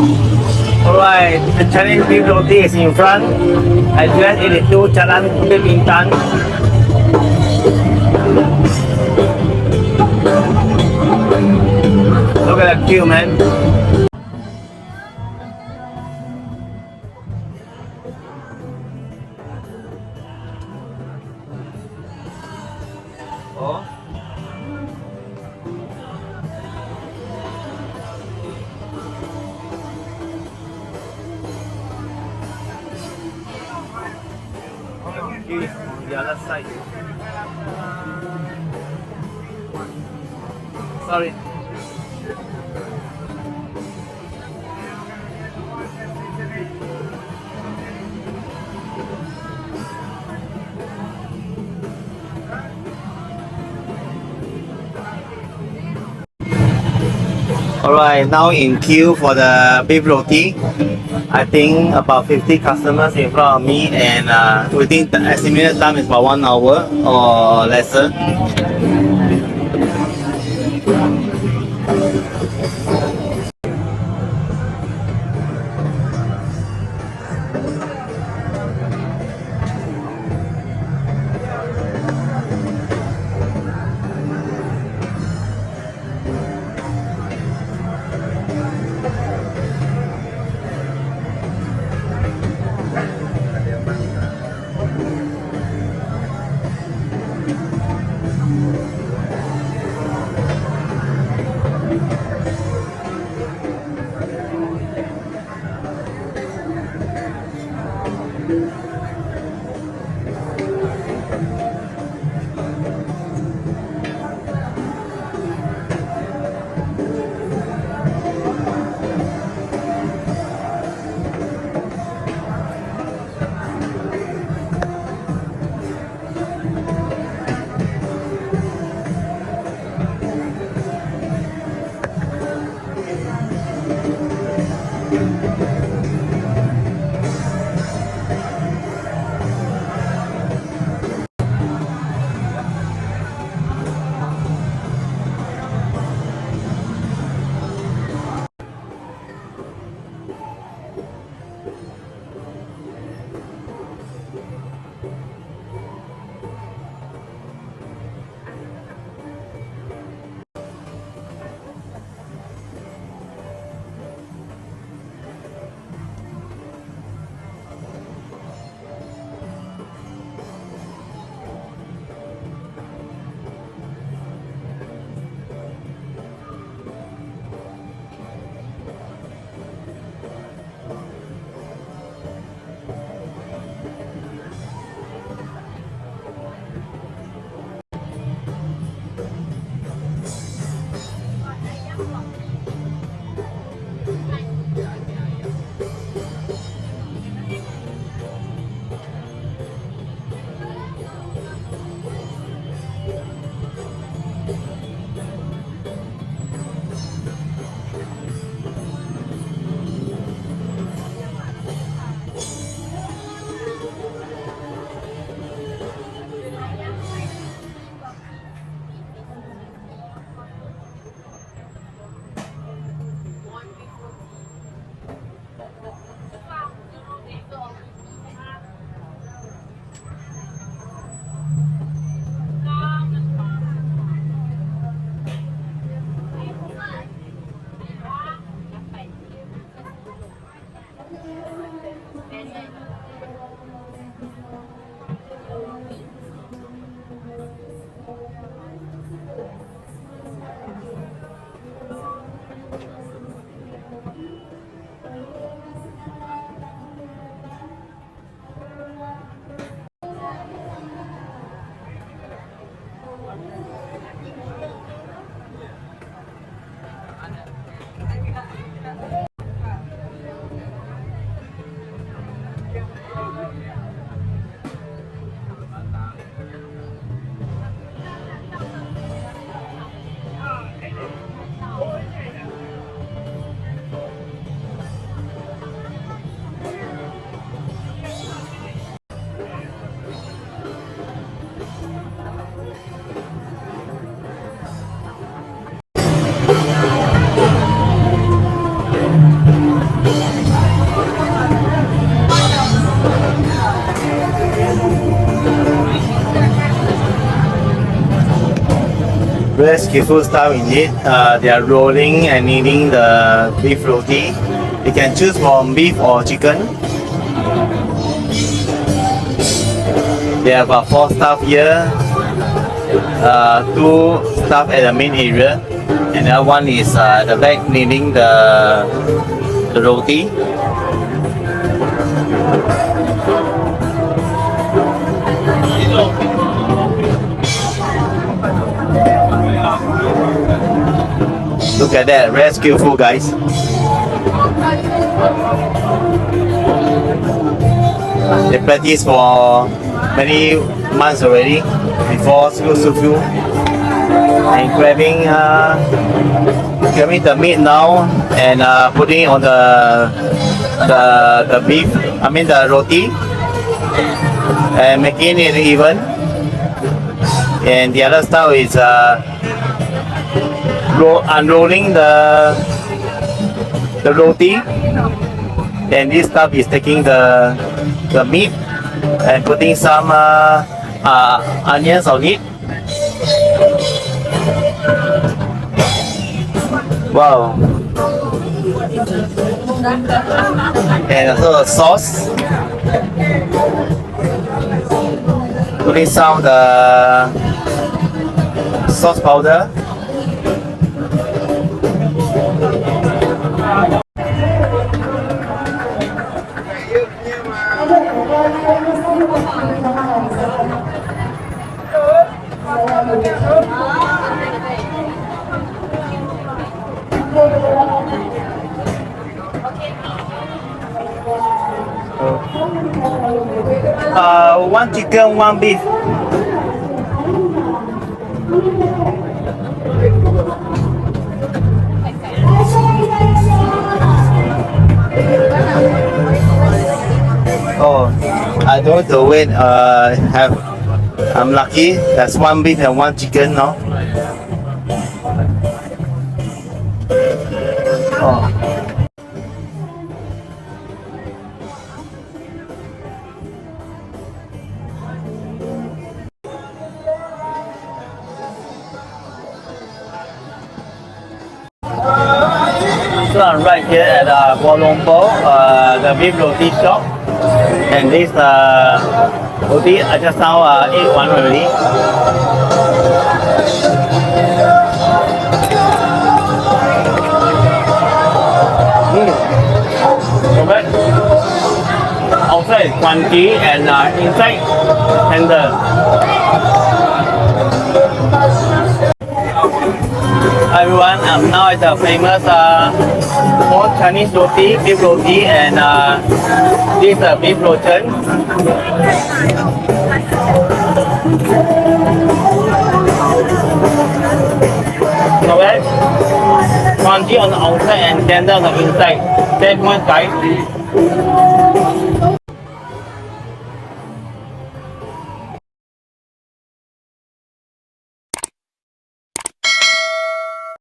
Alright, the Chinese Beef Roti is in front. Address 82 Jalan Kuala Bintang. Look at the queue, man. Oh. On the other side. Sorry. Alright, now in queue for the beef roti. I think about 50 customers in front of me, and we think the estimated time is about 1 hour or lesser. very skillful style indeed. They are rolling and kneading the beef roti. You can choose from beef or chicken. They have 4 staff here. 2 staff at the main area, and the other one is at the back kneading the roti. Look at that, very skillful guys. They practice for many months already before school sufu. And grabbing the meat now and putting it on the beef, I mean the roti, and making it even. And the other style is unrolling the roti, and this stuff is taking the meat and putting some onions on it. Wow. And also a sauce. Putting some of the sauce powder. One chicken, one beef. Oh, I don't have to wait. I'm lucky. That's one beef and one chicken now. Oh. So I'm right here at Kuala Lumpur, the beef roti shop, and this roti I just now ate one already. Okay. Outside is crunchy and inside tender. Hi everyone, I'm now at the famous Mon Chinese roti, beef roti, and this beef roti. Okay, crunchy on the outside and tender on the inside. Take one bite.